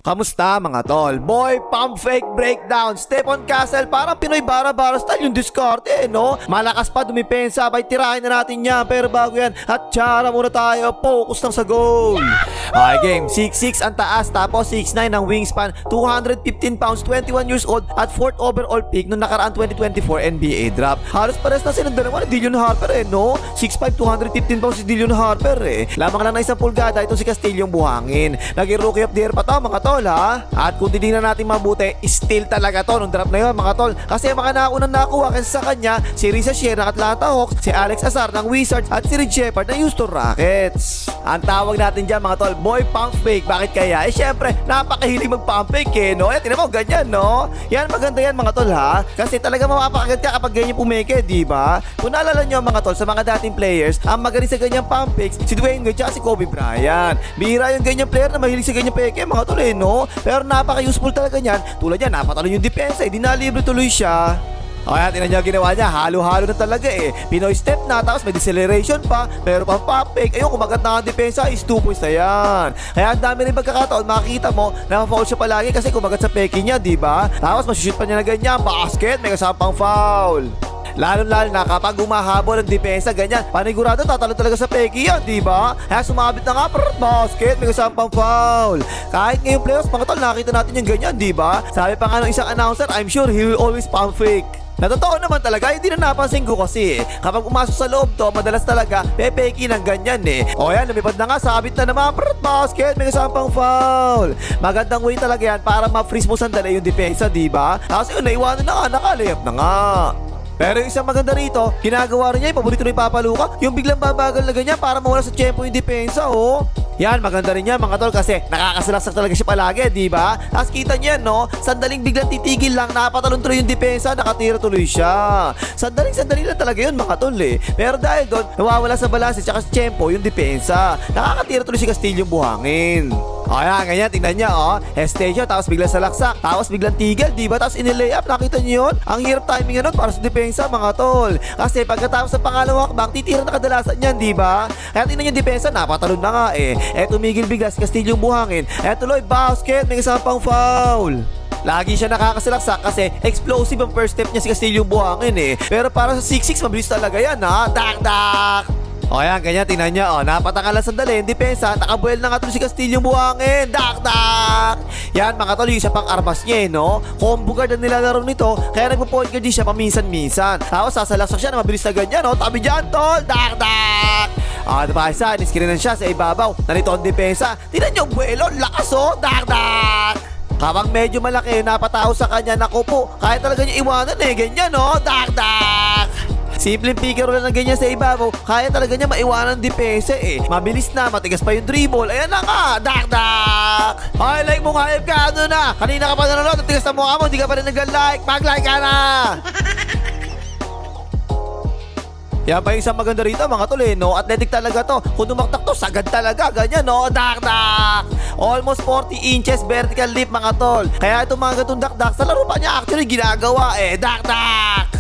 Kamusta mga tol? Boy, pump fake breakdown. Stepon Castle, parang Pinoy bara-bara style yung diskarte, no? Malakas pa dumipensa, bay tirahin na natin yan. Pero bago yan, at tsara muna tayo. Focus lang sa goal. Okay, game. 6'6 ang taas, tapos 6'9 ang wingspan. 215 pounds, 21 years old, at 4th overall pick nung nakaraan 2024 NBA draft. Halos pares na silang dalawa ni Dillon Harper, no? 6'5", 215 pounds si Dillon Harper, Lamang lang na isang pulgada, ito si Castillo buhangin. Naging rookie of the year pa to, mga tol. At kung titignan natin mabuti, still talaga to nung draft na yun mga tol. Kasi mga naunang nakuha kasi sa kanya, si Risa Shear ng Atlanta Hawks, si Alex Azar ng Wizards, at si Reed Sheppard ng Houston Rockets. Ang tawag natin dyan mga tol, boy pump fake. Bakit kaya? Syempre, napakahilig mag-pump fake no? Tinan mo, ganyan no? Yan, maganda yan mga tol ha. Kasi talaga mapapakagat ka kapag ganyan pumeke, diba? Kung naalala nyo mga tol, sa mga dating players, ang magaling sa ganyang pump fakes, si Dwayne Wade at si Kobe Bryant. Bihira yung ganyang player na mahilig sa ganyang peke mga tol no? Pero napaka-useful talaga niyan. Tulad yan, napatalon yung depensa, di nalibre tuloy siya. Kaya tinan niyo ginawa niya, halo-halo na talaga Pinoy step na, tapos may deceleration pa, pero pang pump fake. Ayun, kumagat na ang depensa, is 2 points na yan. Kaya ang dami rin pagkakataon, makikita mo, na-foul siya palagi kasi kumagat sa peke niya, diba? Tapos masushoot pa niya na ganyan, basket, may kasama pang foul. Lalo-lalo na kapag umahabol ang depensa, ganyan, panigurado tatalo talaga sa peki yan, diba? Kaya sumabit na nga, basket, may kasama pang foul. Kahit ngayong playoffs, mga tol, nakita natin yung ganyan, diba? Sabi pa nga ng isang announcer, I'm sure he will always pump fake. Na totoo naman talaga, hindi na napansin ko kasi kapag umasok sa loob to, madalas talaga pepeki ng ganyan O yan, lumipad na nga, sabit na naman, basket, may kasama pang foul. Magandang way talaga yan para ma-freeze mo sandali yung depensa, diba? Tapos yun, naiwanan na nga, nakalayap na nga. Pero yung isang maganda rito, ginagawa rin niya yung paborito ni Papa Luka, yung biglang babagal na ganyan para mawala sa tempo yung depensa, Yan, maganda rin yan mga tol kasi nakakasalaksak talaga siya palagi, diba? Tapos kita niyan, no? Sandaling biglang titigil lang, napatalon tuloy yung depensa, nakatira tuloy siya. Sandali lang talaga yun mga tol Pero dahil doon, nawawala sa balanse tsaka sa tempo yung depensa. Nakakatira tuloy si Castillo buhangin. Ayan, ganyan, tingnan niya, hesitation, tapos biglang salaksak, tapos biglang tigil, diba? Tapos in-layup, nakita niyo yun? Ang hirap timing nun para sa depensa, mga tol. Kasi pagkatapos ng pangalawang hakbang, titira na kadalasan niyan, diba? Kaya tingnan niyo yung depensa, napatalon na nga tumigil bigla si Castillo buhangin. Tuloy, basket, may kasama pang foul. Lagi siya nakakasalaksak kasi explosive ang first step niya si Castillo buhangin Pero para sa 6'6, mabilis talaga yan Dak! O yan, ganyan, tingnan niya napatangalan sandali, depensa, nakabuel na nga tuloy si Castillo buhangin, dak! Yan mga tol, yung isa pang armas niya no? Combo guard ang nilalaro nito, kaya nagpo-point guard din siya paminsan-minsan. Tapos sasalaksak siya na mabilis na ganyan tabi dyan tol, dak! Diba isa, niskrinan siya sa ibabaw, narito ang depensa, tingnan niyo, buelo, lakas dak! Kapag medyo malaki, napatao sa kanya, naku po, kaya talaga niya iwanan ganyan dak! Simpleng picker lang na ganyan sa ibabaw, kaya talaga niya maiwanan ng depensa Mabilis na, matigas pa yung dribble. Ayan na nga, dak! Ay, like mo nga, ka, ano na? Kanina ka pa nanonood, tigas na mukha mo, hindi ka pa rin nag-like. Mag-like ka na! Yan pa yung isang maganda rito mga tol no? Athletic talaga to. Kung dumaktak to, sagad talaga. Ganyan dak! Almost 40 inches vertical leap mga tol. Kaya itong mga gatong dak sa laro pa niya actually ginagawa dak!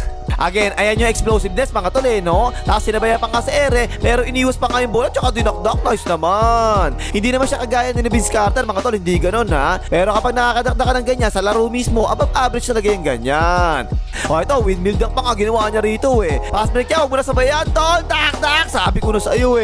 Again, ayan yung explosiveness mga tol no? Tapos sinabayan pa nga sa ere, pero iniwas pa nga yung bola tsaka dinakdak, nice naman. Hindi naman siya kagaya ni Vince Carter mga tol, hindi ganun Pero kapag nakakadakdak ka ng ganyan sa laro mismo, above average talaga yung ganyan. Ito, windmill dunk pa nga ginawa niya rito Pass break niya, huwag mo na sabayan tol, dak! Sabi ko na sa iyo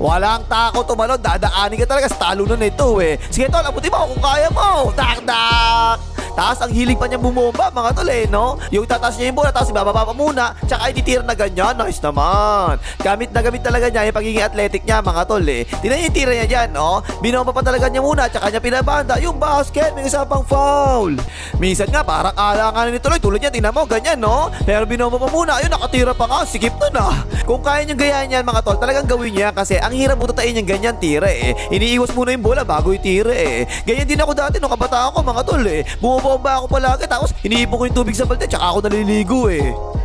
Walang tako tumalon, dadaanin ka talaga sa talunan nito Sige tol, abuti mo kung kaya mo, dak! Tapos ang hiling pa niya bumomba mga tol no? Yung tataas niya yung bola, tapos ibababa pa muna, tsaka ititira na ganyan, nice naman. Gamit na gamit talaga niya yung pagiging athletic niya mga tol Tingnan niyo yung tira niya dyan Binomba pa talaga niya muna, tsaka niya pinabanda yung basket, may isa pang foul. Minsan nga parang alanganin ni tuloy, tulad niya, tingnan mo, ganyan Pero binomba pa muna, ayun, nakatira pa nga, sikip na Kung kaya niyong gayaan yan mga tol, talagang gawin niya kasi ang hirap mo tatain yung ganyan tira Iniiwas muna yung bola bago itira Ganyan din ako dati nung kabataan ko mga tol Bumabomba ako palagi, tapos iniipon ko yung tubig sa balde, tsaka ako naliligo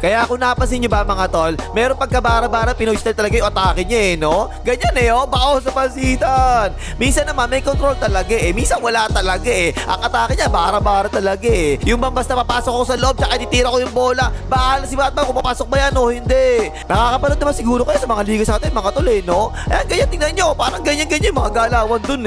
Kaya kung napansin nyo ba mga tol, meron pagkabara-bara, Pinoy style talaga yung atake niya no? Ganyan bakaw sa pansitan. Minsan naman may control talaga minsan wala talaga Ang atake niya, bara-bara talaga Yung basta papasok ako sa loob, tsaka ititira ko yung bola, bahala si Batman kung papasok ba yan o hindi. Nakakapanood naman siguro kayo sa mga liga sa atin mga tol no? Ayan, ganyan, tingnan nyo, parang ganyan-ganyan mga galawan dun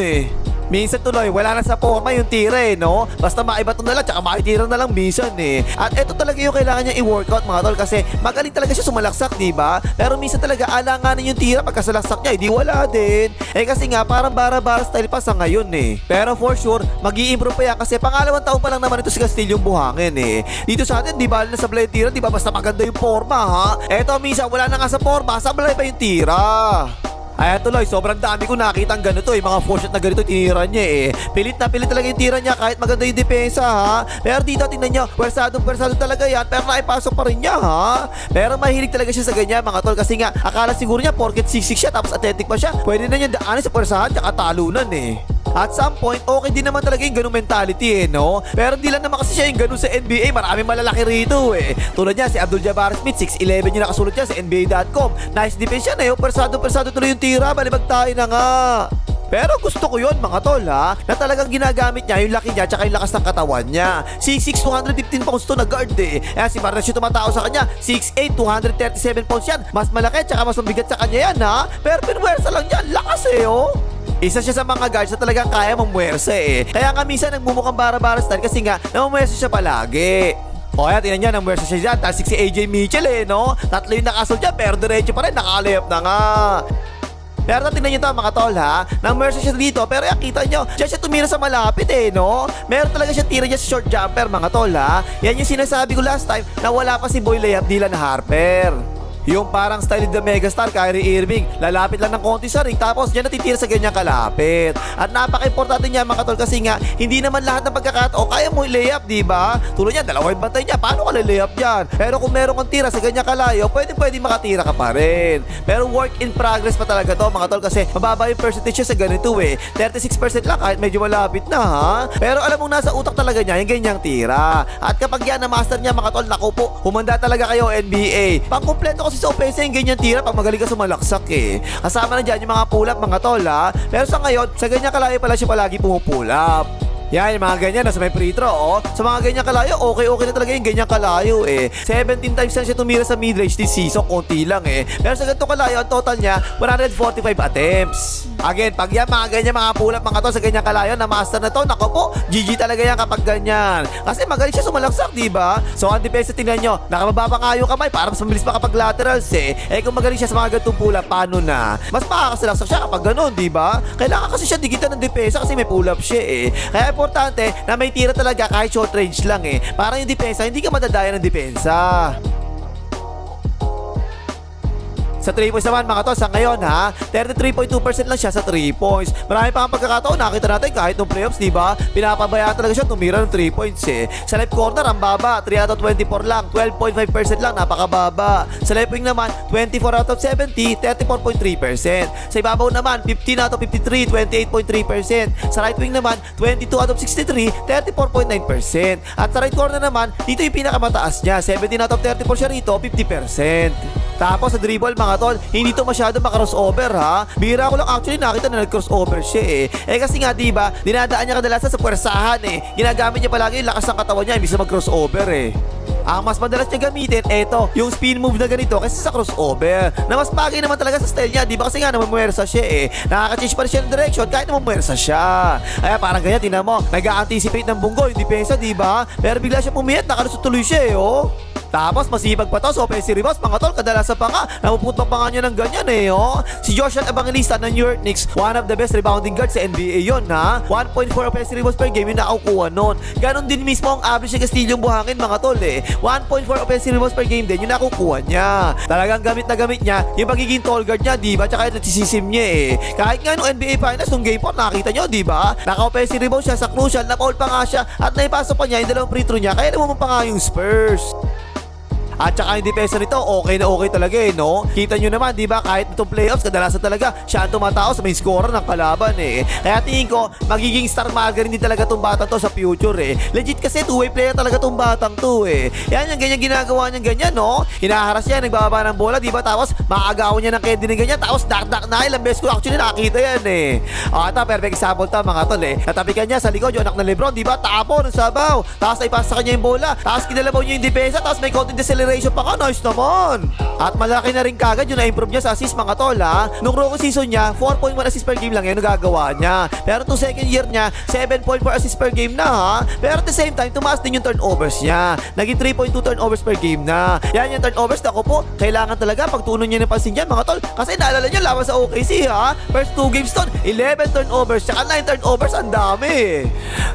Minsan tuloy, wala na sa forma yung tira no? Basta maiba to na lang, tsaka makitira na lang minsan At eto talaga yung kailangan niya i-workout mga tol kasi magaling talaga siya sumalaksak, diba? Pero minsan talaga alanganin yung tira pagka salaksak niya, hindi wala din. Kasi nga parang bara-bara style pa sa ngayon Pero for sure, mag-i-improve pa yan kasi pangalawang taon pa lang naman ito si Castillo Buhangin Dito sa atin, di ba na sa blade tira, di ba basta maganda yung forma ha? Eto minsan wala na nga sa forma, sablay pa yung tira. Ayan tuloy, sobrang dami ko nakita ang ganito mga 4-shot na ganito tinira niya Pilit na pilit talaga yung tira niya kahit maganda yung depensa ha. Pero dito tingnan nyo, pwersado talaga yan pero naipasok pa rin niya ha. Pero mahilig talaga siya sa ganyan mga tol kasi nga akala siguro niya porket 6'6 siya tapos athletic pa siya, pwede na niya daanin sa pwersahan tsaka talunan At some point, okay din naman talaga yung ganung mentality no? Pero di lang naman kasi siya yung ganun sa NBA, maraming malalaki rito Tulad niya, si Abdul Jabbar Smith, 6'11 yung nakasulat niya sa NBA.com. Nice defense yan Persado tuloy yung tira, balibag tayo na nga. Pero gusto ko yun mga tol ha, na talagang ginagamit niya yung laki niya tsaka yung lakas ng katawan niya. 6'6", 215 pounds to na guard si Barnes yung tumatao sa kanya, 6'8", 237 pounds yan. Mas malaki tsaka mas mabigat sa kanya yan ha. Pero pinwersa lang yan, lakas Isa siya sa mga guards na talagang kaya mamwersa Kaya nga minsan nagmumukhang bara-bara style kasi nga namamwersa siya palagi. O kaya tingnan nyo, namwersa siya dyan. Tasik si AJ Mitchell no? Tatlo yung nakasol dyan pero diretso pa rin, nakalayap na nga. Pero tingnan nyo to mga tol ha, namwersa siya dito pero kita nyo, dyan siya tumira sa malapit no? Meron talaga siya tira dyan sa short jumper mga tol ha. Yan yung sinasabi ko last time na wala pa si Boy Layup Dylan Harper. Yung parang style of the megastar, Kyrie Irving, lalapit lang ng konti sa ring tapos dyan natitira sa ganyang kalapit. At napaka-importante niya mga tol kasi nga hindi naman lahat ng pagkakataon kaya mo i-layup, diba? Tulad niya, dalawa yung bantay niya, paano ka layup yan? Pero kung meron kang tira sa ganyang kalayo, pwede makatira ka pa rin. Pero work in progress pa talaga to mga tol kasi mababa yung percentage siya sa ganito 36% lang kahit medyo malapit na ha. Pero alam mong nasa utak talaga niya yung ganyang tira. At kapag yan na-master niya mga tol, naku po, humanda talaga kayo NBA. Pangkumpleto kasi sa opensa yung ganyan tira pag magaling ka sumalaksak Kasama na dyan yung mga pull-up mga tol ha. Pero sa ngayon, sa ganyan kalayo pala siya palagi pumupull-up. Yan, yung mga ganyan, nasa may free throw Sa mga ganyan kalayo, okay na talaga yung ganyan kalayo 17 times lang siya tumira sa midrange this season, konti lang Pero sa ganito kalayo, ang total niya 145 attempts. Again, pag yan mga ganyan, mga pull-up mga to sa ganyan kalayo, na master na to, nako po, GG talaga yan kapag ganyan. Kasi magaling siya sumalaksak, diba? So ang depensa tingnan nyo, nakababa nga yung kamay para mas mabilis pa kapag laterals kung magaling siya sa mga ganitong pull-up, paano na? Mas makakasalaksak siya kapag ganun, diba? Kailangan kasi siya digitan ng depensa kasi may pull-up siya Kaya importante na may tira talaga kahit short range lang para yung depensa hindi ka madadaya ng depensa. Sa 3 points naman mga to, sa ngayon ha, 33.2% lang siya sa 3 points. Marami pa ang pagkakataon, nakita natin kahit nung playoffs, diba? Pinapabayaan talaga siya tumira ng 3 points Sa left corner, ang baba, 3 out of 24 lang, 12.5% lang, napakababa. Sa left wing naman, 24 out of 70, 34.3%. Sa ibabaw naman, 15 out of 53, 28.3%. Sa right wing naman, 22 out of 63, 34.9%. At sa right corner naman, dito yung pinakamataas niya, 17 out of 34 siya rito, 50%. Tapos sa dribble mga tol, hindi to masyado maka-crossover ha. Bihira ko lang actually nakita na nag-crossover siya kasi nga diba, dinadaan niya kadalasan sa puwersahan Ginagamit niya palagi yung lakas ng katawan niya imbis na mag-crossover Ang mas madalas niya gamitin, eto, yung spin move na ganito kasi sa crossover. Na mas bagay naman talaga sa style niya, diba kasi nga namumuwersa siya Nakaka-change pa rin siya ng direction kahit namumuwersa siya. Kaya parang ganyan, tingnan mo, nag-a-anticipate ng bunggo yung depensa, diba? Pero bigla siya pumiyat, nakalusot tuloy siya Tapos masibag pa to sa offensive rebounds mga tol, kadalasan pa nga napuputang pa nga niya ng ganyan Si Joshua Evangelista ng New York Knicks, one of the best rebounding guards sa NBA yon ha. 1.4 offensive rebounds per game yung nakukuha nun. Ganon din mismo ang average ni Castillo Buhangin mga tol 1.4 offensive rebounds per game din yung nakukuha niya. Talagang gamit na gamit niya yung pagiging tall guard niya, diba? Tsaka yung nagsisisim niya Kahit nga nung NBA Finals nung game 4 nakita nyo, diba? Naka-offensive rebound siya sa crucial, na-foul pa nga siya at naipasok pa niya yung dalawang free throw niya, kaya naman pa nga yung Spurs. At saka yung depensa nito, okay na okay talaga no? Kita nyo naman, diba? Kahit itong playoffs, kadalasan talaga siya ang tumatao sa main scorer ng kalaban Kaya tingin ko, magiging star margarin din talaga tong batang to sa future Legit kasi two-way player talaga tong batang to Yan yung ganyan ginagawa niya ganyan no? Hinaharas niya, nagbababa ng bola, diba? Tapos maagawan niya ng candy ng ganyan, tapos dak-dak na, ilang beses ko actually nakita yan Ata, perfect example ta mga tol Natapikan niya sa likod yung anak na Lebron, diba? Tapo ng sabaw, tapos naipasa sa kanya yung bola, tapos kinalabaw niya yung depensa, tapos may konting deceleration acceleration pa ka, nice naman. At malaki na rin kagad yung na-improve niya sa assist mga tol ha. Nung rookie season niya, 4.1 assist per game lang yun nagagawa niya. Pero itong second year niya, 7.4 assist per game na ha. Pero at the same time, tumaas din yung turnovers niya. Naging 3.2 turnovers per game na. Yan yung turnovers, ako po, kailangan talaga pagtunan niya ng pansin dyan mga tol. Kasi naalala niyo laban sa OKC ha. First 2 games ton, 11 turnovers, tsaka 9 turnovers, ang dami.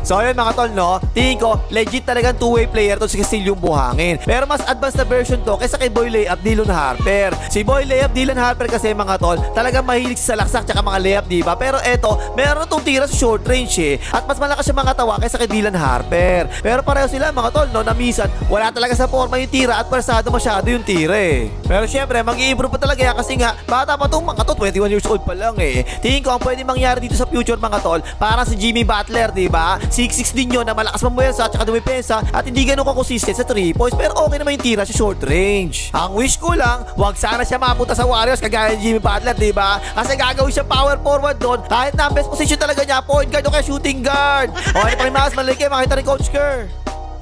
So ayun mga tol no, tingin ko, legit talagang two-way player to si Castillo Buhangin. Pero mas advanced na version to kaysa kay Boy Layup Dillon Harper. Si Boy Layup Dillon Harper kasi mga tol, talagang mahilig sa laksak tsaka mga layup, diba? Pero eto, meron tong tira sa short range eh. At mas malakas yung mga tawa kaysa kay Dillon Harper. Pero pareho sila mga tol, no, na minsan, wala talaga sa forma yung tira at persado masyado yung tira eh. Pero syempre, mag-i-improve pa talaga yan kasi nga, bata pa tong mga to, 21 years old pa lang eh. Tingin ko ang pwede mangyari dito sa future mga tol, parang si Jimmy Butler, diba? 6'6 din yun na malakas mamuwersa at saka dumipensa at hindi ganun ka-consistent sa 3 points. Pero okay naman yung tira sa short range. Ang wish ko lang, wag sana siya mapunta sa Warriors kagaya ni Jimmy Butler, diba? Kasi gagawin siya power forward doon kahit na ang best position talaga niya, point guard o kaya shooting guard. Okay, pakimakas, malike, makita ni Coach Kerr.